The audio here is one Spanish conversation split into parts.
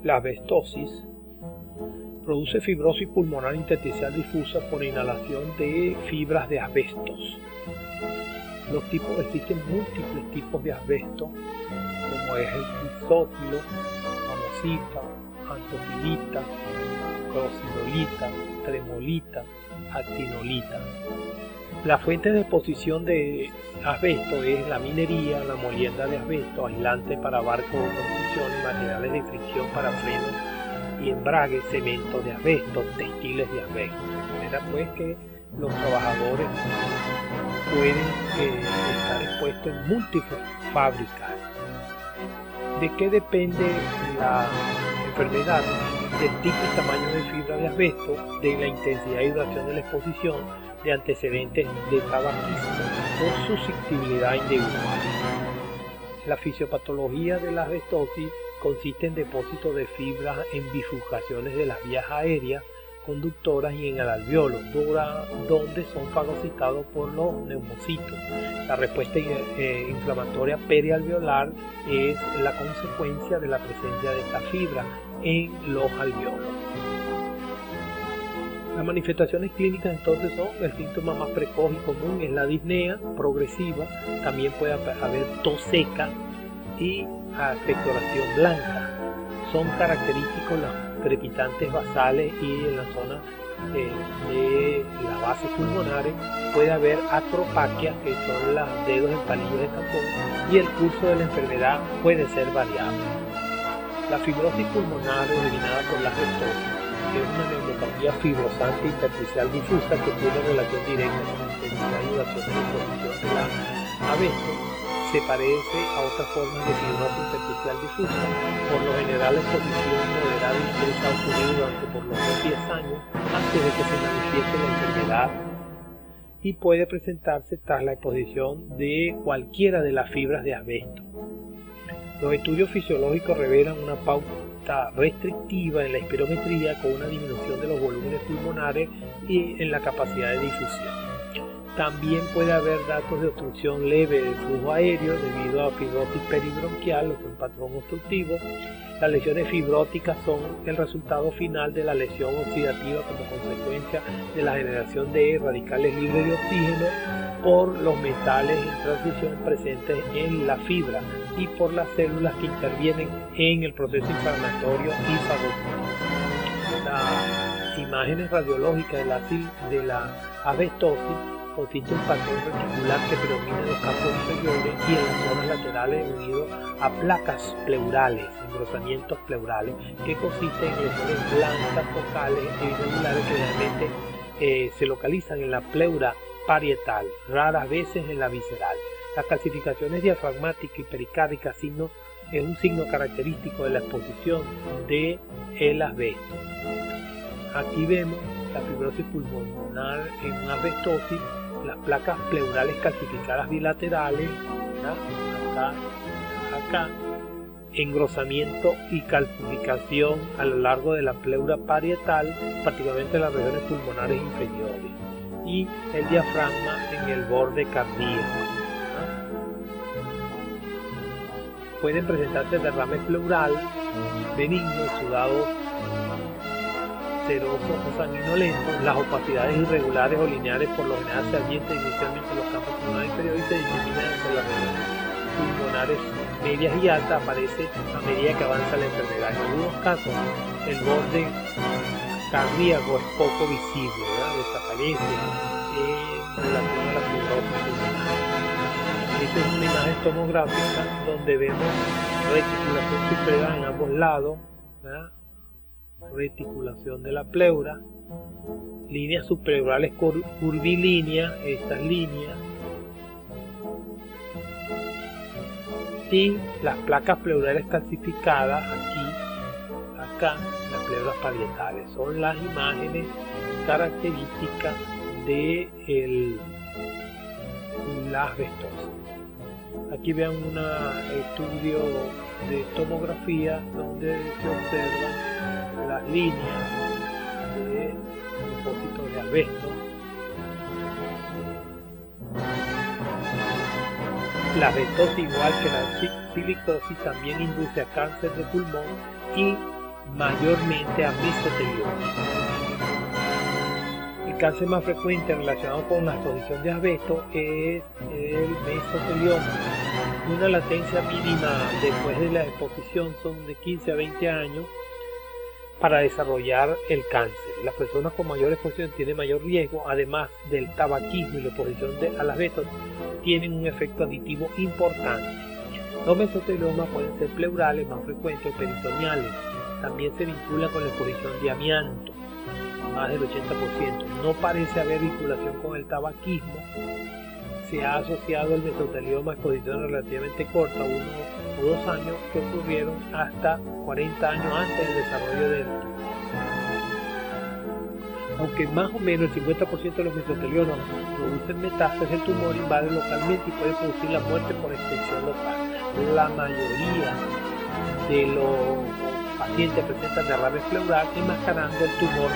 La asbestosis produce fibrosis pulmonar intersticial difusa por inhalación de fibras de asbestos. Existen múltiples tipos de asbesto, como es el crisótilo, mamosita, antofilita, crocidolita, tremolita, actinolita. La fuente de exposición de asbesto es la minería, la molienda de asbesto, aislante para barcos o construcciones, materiales de fricción para frenos y embrague, cemento de asbesto, textiles de asbesto. De manera pues que los trabajadores pueden estar expuestos en múltiples fábricas. ¿De qué depende la enfermedad? Del tipo y tamaño de fibra de asbesto, de la intensidad y duración de la exposición, de antecedentes de tabaquismo o susceptibilidad individual. La fisiopatología de la asbestosis consiste en depósitos de fibras en bifurcaciones de las vías aéreas conductoras y en el alveolo, donde son fagocitados por los neumocitos. La respuesta inflamatoria perialveolar es la consecuencia de la presencia de esta fibra en los alveolos. Las manifestaciones clínicas entonces son: el síntoma más precoz y común es la disnea progresiva, también puede haber tos seca y expectoración blanca. Son característicos los crepitantes basales y en la zona de las bases pulmonares puede haber acropaquias, que son los dedos en palillos de tampón, y el curso de la enfermedad puede ser variable. La fibrosis pulmonar originada por la asbestosis es una neumopatía fibrosante intersticial difusa que tiene relación directa con la intensidad y duración de la exposición de la asbesto. Se parece a otras formas de fibrosis intersticial difusa. Por lo general, la exposición moderada intensa ha ocurrido durante por lo menos 10 años antes de que se manifieste la enfermedad y puede presentarse tras la exposición de cualquiera de las fibras de asbesto. Los estudios fisiológicos revelan una pauta restrictiva en la espirometría con una disminución de los volúmenes pulmonares y en la capacidad de difusión. También puede haber datos de obstrucción leve del flujo aéreo debido a fibrosis peribronquial, o un patrón obstructivo. Las lesiones fibróticas son el resultado final de la lesión oxidativa como consecuencia de la generación de radicales libres de oxígeno por los metales en transición presentes en la fibra y por las células que intervienen en el proceso inflamatorio y fagocitosis. Las imágenes radiológicas de la asbestosis consiste un patrón reticular que predomina en los campos inferiores y en las zonas laterales unido a placas pleurales, engrosamientos pleurales, que consisten en lesiones blancas focales e irregulares que generalmente se localizan en la pleura parietal, raras veces en la visceral. Las calcificaciones diafragmáticas y pericárdicas es un signo característico de la exposición del asbesto. Aquí vemos la fibrosis pulmonar en una asbestosis, las placas pleurales calcificadas bilaterales, acá, engrosamiento y calcificación a lo largo de la pleura parietal, particularmente en las regiones pulmonares inferiores, y el diafragma en el borde cardíaco. Pueden presentarse derrame pleural benigno, exudados serosos o sanguinolentos. Las opacidades irregulares o lineares por lo general se advierten inicialmente en los campos pulmonares inferiores y se diseminan entre las regiones pulmonares medias y altas. Aparece a medida que avanza la enfermedad. En algunos casos el borde cardíaco es poco visible, desaparece en relación a la fibrosis pulmonar. Esta es una imagen tomográfica donde vemos reticulación suprema en ambos lados, reticulación de la pleura, líneas subpleurales curvilíneas, estas líneas, y las placas pleurales calcificadas acá, las pleuras parietales. Son las imágenes características de la asbestosis. Aquí vean un estudio de tomografía donde se observan las líneas de depósitos de asbesto. La asbestosis, igual que la silicosis, también induce a cáncer de pulmón y mayormente a mesotelioma. El cáncer más frecuente relacionado con la exposición de asbesto es el mesotelioma. Una latencia mínima después de la exposición son de 15 a 20 años para desarrollar el cáncer. Las personas con mayor exposición tienen mayor riesgo, además del tabaquismo y la exposición al asbesto tienen un efecto aditivo importante. Los mesoteliomas pueden ser pleurales, más frecuentes, o peritoneales. También se vinculan con la exposición de amianto, más del 80%. No parece haber vinculación con el tabaquismo. Se ha asociado el mesotelioma a exposiciones relativamente cortas, 1 o 2 años, que ocurrieron hasta 40 años antes del desarrollo del tumor. Aunque más o menos el 50% de los mesoteliomas producen metástasis, el tumor invade localmente y puede producir la muerte por extensión local. La mayoría de los pacientes presentan derrame pleural, enmascarando el tumor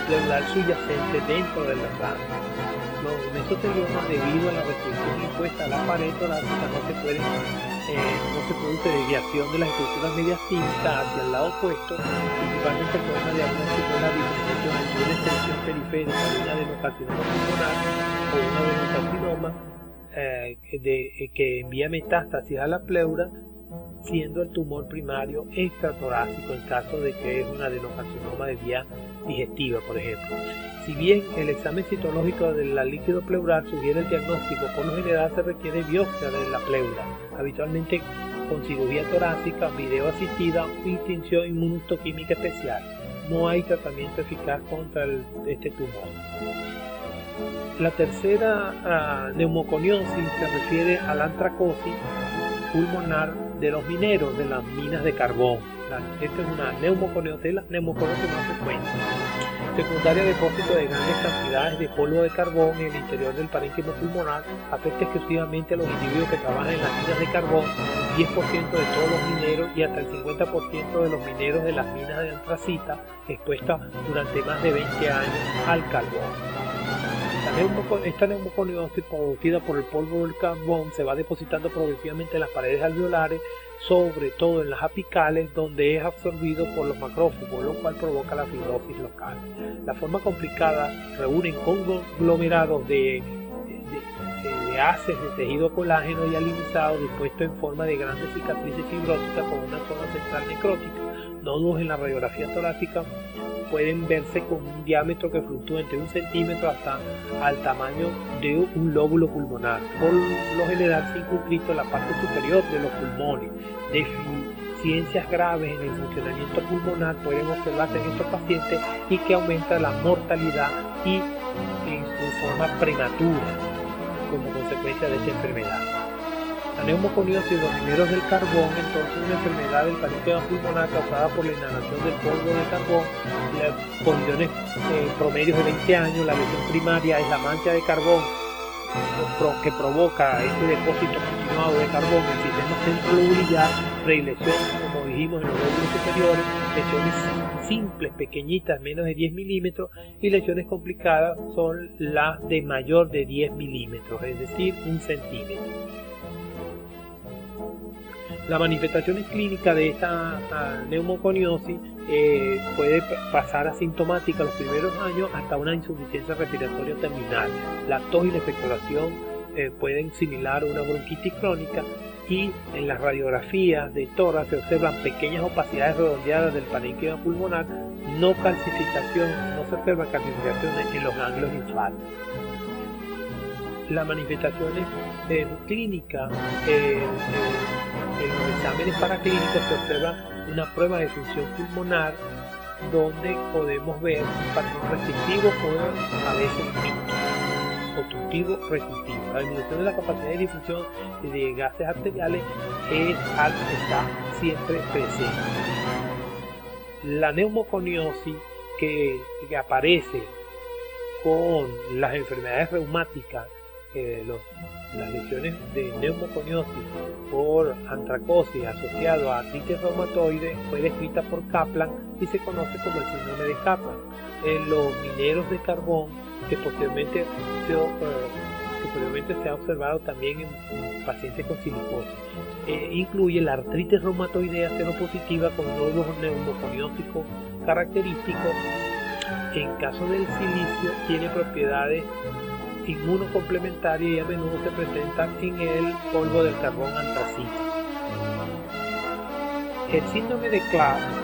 pleural subyacente dentro del derrame. Los mesoteliomas, debido a la restricción impuesta a la pared torácica, no se produce desviación de las estructuras mediastínicas hacia el lado opuesto. Principalmente el problema diagnóstico es la diferenciación entre una extensión periférica de un adenocarcinoma pulmonar o un adenocarcinoma que envía metástasis a la pleura, siendo el tumor primario extratorácico en caso de que es un adenocarcinoma de vía digestiva, por ejemplo. Si bien el examen citológico del líquido pleural sugiere el diagnóstico, por lo general se requiere biopsia de la pleura, habitualmente con cirugía torácica, video asistida o distinción inmunohistoquímica especial. No hay tratamiento eficaz contra este tumor. La tercera neumoconiosis se refiere a la antracosis pulmonar de los mineros de las minas de carbón. Esta es una neumoconiosis, de las neumoconiosis más frecuentes. Secundaria a depósito de grandes cantidades de polvo de carbón en el interior del parénquima pulmonar, afecta exclusivamente a los individuos que trabajan en las minas de carbón, 10% de todos los mineros y hasta el 50% de los mineros de las minas de antracita, expuestas durante más de 20 años al carbón. Esta neumoconiosis producida por el polvo del carbón se va depositando progresivamente en las paredes alveolares, sobre todo en las apicales, donde es absorbido por los macrófagos, lo cual provoca la fibrosis local. La forma complicada reúnen conglomerados de haces de tejido colágeno y alinizado dispuestos en forma de grandes cicatrices fibróticas con una zona central necrótica. Nódulos en la radiografía torácica pueden verse con un diámetro que fluctúa entre 1 centímetro hasta al tamaño de un lóbulo pulmonar. Por lo general circunscrito en la parte superior de los pulmones. Deficiencias graves en el funcionamiento pulmonar pueden observarse en estos pacientes y que aumenta la mortalidad y en su forma prematura como consecuencia de esta enfermedad. La neumoconiosis de los mineros del carbón, entonces, una enfermedad del parénquima pulmonar causada por la inhalación del polvo de carbón, condiciones promedios de 20 años. La lesión primaria es la mancha de carbón que provoca este depósito continuado de carbón en el sistema centrolobulillar, predilección, como dijimos, en los lóbulos superiores, lesiones simples, pequeñitas, menos de 10 milímetros, y lesiones complicadas son las de mayor de 10 milímetros, es decir, 1 centímetro. La manifestación clínica de esta neumoconiosis puede pasar asintomática los primeros años hasta una insuficiencia respiratoria terminal. La tos y la expectoración pueden similar a una bronquitis crónica, y en las radiografías de tórax se observan pequeñas opacidades redondeadas del parénquima pulmonar, no se observa calcificación en los ganglios linfáticos. Las manifestaciones clínicas, en los exámenes paraclínicos se observa una prueba de función pulmonar donde podemos ver un patrón restrictivo o a veces mixto, obstructivo restrictivo. La disminución de la capacidad de difusión de gases arteriales está siempre presente. La neumoconiosis que aparece con las enfermedades reumáticas, las lesiones de neumoconiosis por antracosis asociado a artritis reumatoide, fue descrita por Kaplan y se conoce como el síndrome de Kaplan. Los mineros de carbón, que posteriormente que posteriormente se ha observado también en pacientes con silicosis. Incluye la artritis reumatoidea seropositiva con nódulos neumoconióticos característicos. En caso del silicio, tiene propiedades inmunocomplementarias y a menudo se presenta en el polvo del carbón antracita. El síndrome de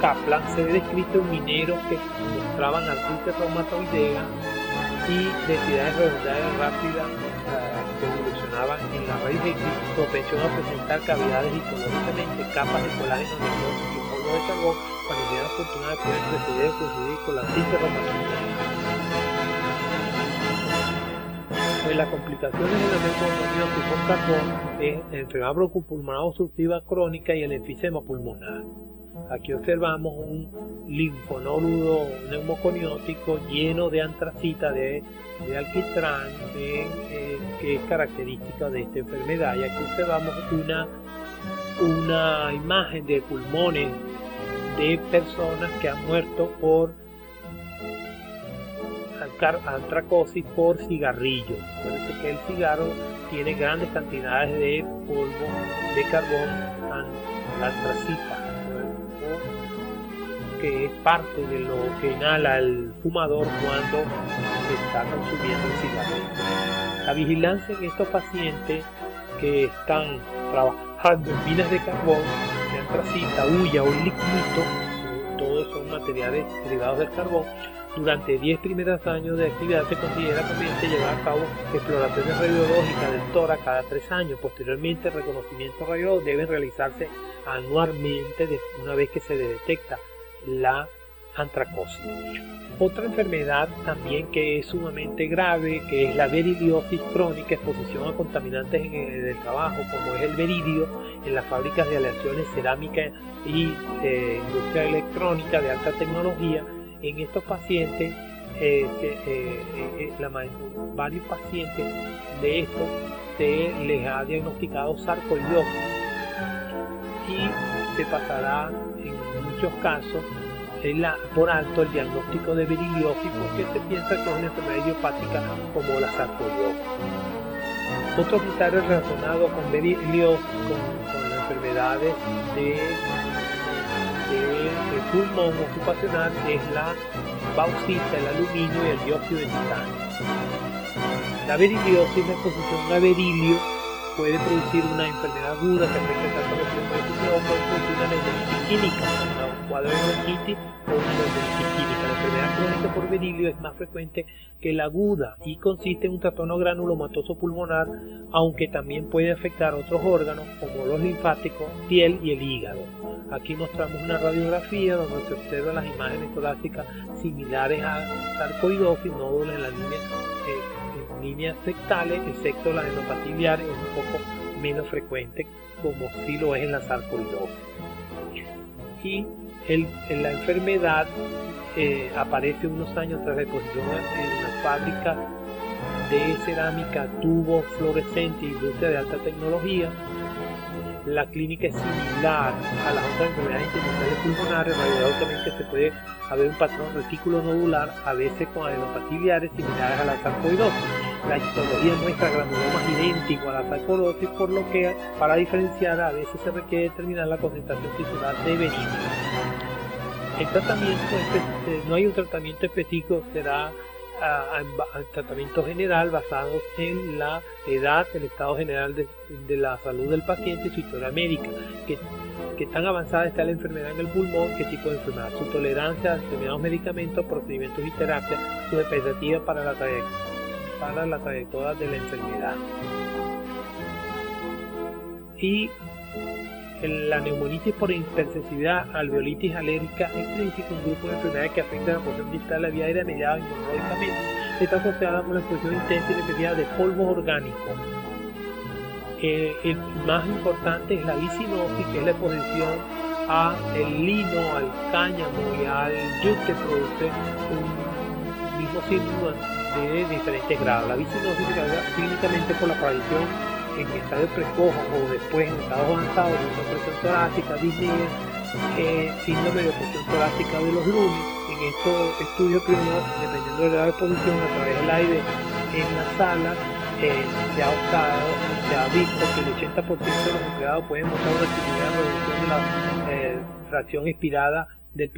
Kaplan se ve descrito en mineros que mostraban artritis reumatoidea y densidades redondeadas rápidas que evolucionaban en la raíz de propensión a presentar cavidades histológicamente, capas de colágeno necrótico y polvo de carbón. Familiares afortunadas pueden preceder o coincidir con la artritis reumatoidea. Pues las complicaciones de la neumonía con carbón es la enfermedad broncopulmonar obstructiva crónica y el enfisema pulmonar. Aquí observamos un linfonódulo neumoconiótico lleno de antracita de alquitrán, que es característica de esta enfermedad. Y aquí observamos una imagen de pulmones de personas que han muerto por antracosis por cigarrillo. Parece que el cigarro tiene grandes cantidades de polvo de carbón antracita, que es parte de lo que inhala el fumador cuando está consumiendo el cigarrillo. La vigilancia en estos pacientes que están trabajando en minas de carbón, de antracita, hulla o lignito, todos son materiales derivados del carbón. Durante 10 primeros años de actividad se considera conveniente llevar a cabo exploraciones radiológicas del tórax cada 3 años. Posteriormente, el reconocimiento radiológico debe realizarse anualmente una vez que se detecta la antracosis. Otra enfermedad también que es sumamente grave, que es la beriliosis crónica, exposición a contaminantes en el trabajo, como es el beridio en las fábricas de aleaciones cerámicas y industria electrónica de alta tecnología. En estos pacientes, varios pacientes de estos se les ha diagnosticado sarcoidosis y se pasará en muchos casos por alto el diagnóstico de beriliosis, porque se piensa que es una enfermedad idiopática como la sarcoidosis. Otro criterio relacionado con beriliosis, con las enfermedades de pulmón ocupacional, es la bauxita, el aluminio y el dióxido de titanio. La beriliosis, la exposición a berilio, puede producir una enfermedad aguda que afecta tanto a la respiración, o puede producir una neumonitis química, un cuadro de bronquitis o una neumonitis química. La enfermedad crónica por berilio es más frecuente que la aguda y consiste en un trastorno granulomatoso pulmonar, aunque también puede afectar otros órganos como los linfáticos, piel y el hígado. Aquí mostramos una radiografía donde se observan las imágenes torácicas similares a sarcoidosis, nódulos en las líneas sectales, excepto la adenopatía biliar es un poco menos frecuente, como si lo es en la sarcoidosis. Y la enfermedad aparece unos años tras la exposición en una fábrica de cerámica, tubo fluorescente y industria de alta tecnología. La clínica es similar a las otras enfermedades intersticiales pulmonares. Radiológicamente se puede haber un patrón retículo nodular, a veces con adenopatía biliares similares a la sarcoidosis. La histología muestra granulomas idénticos a la sarcoidosis, por lo que para diferenciar a veces se requiere determinar la concentración tisular de berilio. El tratamiento, no hay un tratamiento específico, será tratamiento general basado en la edad, el estado general de la salud del paciente y su historia médica, que tan avanzada está la enfermedad en el pulmón, qué tipo de enfermedad, su tolerancia a determinados medicamentos, procedimientos y terapias, sus expectativas para la trayectoria de la enfermedad. Y la neumonitis por hipersensibilidad, alveolitis alérgica, es un grupo de enfermedades que afectan la porción distal de la vía aérea mediada inmunológicamente. Está asociada con la exposición intensa y repetida de polvos orgánicos. El más importante es la bicinosis, que es la exposición al lino, al cáñamo y al yute, que produce un mismo síndrome de diferentes grados. La bicinosis se caracteriza clínicamente por la aparición en estadio precoz o después en estados avanzados de una opresión torácica, disnea, síndrome de opresión torácica de los lunes. En estos estudios primero, dependiendo de la exposición a través del aire en la sala, se ha visto que el 80% de los empleados pueden mostrar una actividad de reducción de la fracción expirada del